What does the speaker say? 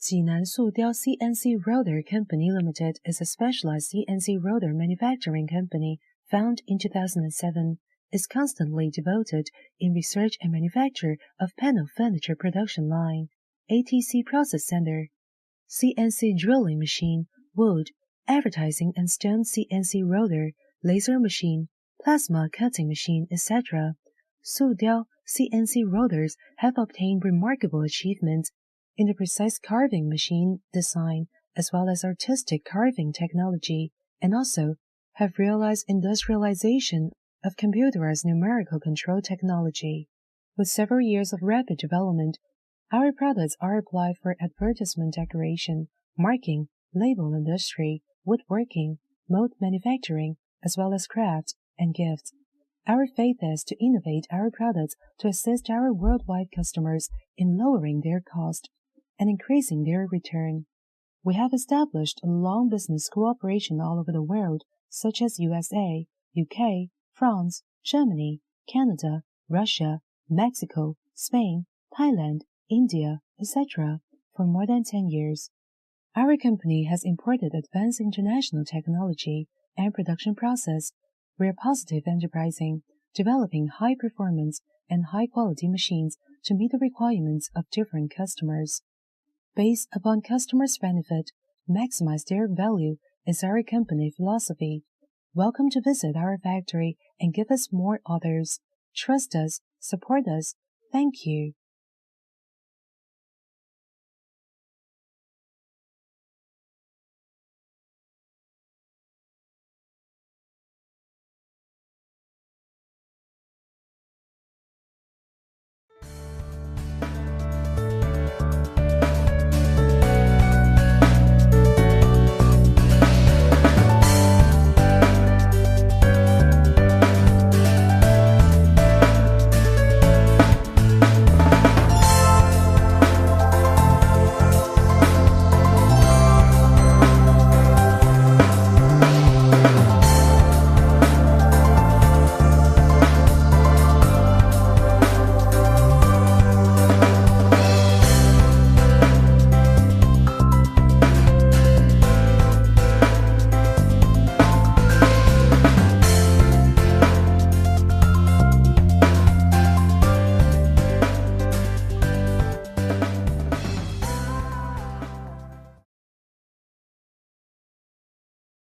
Jinan SUDIAO CNC Rotor Company Limited is a specialized CNC rotor manufacturing company founded in 2007. Is constantly devoted in research and manufacture of panel furniture production line, ATC process center, CNC drilling machine, wood, advertising and stone CNC rotor, laser machine, plasma cutting machine, etc. SUDIAO CNC rotors have obtained remarkable achievements in the precise carving machine design as well as artistic carving technology, and also have realized industrialization of computerized numerical control technology. With several years of rapid development, our products are applied for advertisement decoration, marking, label industry, woodworking, mold manufacturing, as well as crafts and gifts. Our faith is to innovate our products to assist our worldwide customers in lowering their cost and increasing their return. We have established a long business cooperation all over the world, such as USA, UK, France, Germany, Canada, Russia, Mexico, Spain, Thailand, India, etc., for more than 10 years. Our company has imported advanced international technology and production process. We are positive enterprising, developing high performance and high quality machines to meet the requirements of different customers. Based upon customers' benefit, maximize their value is our company philosophy. Welcome to visit our factory and give us more orders. Trust us, support us. Thank you.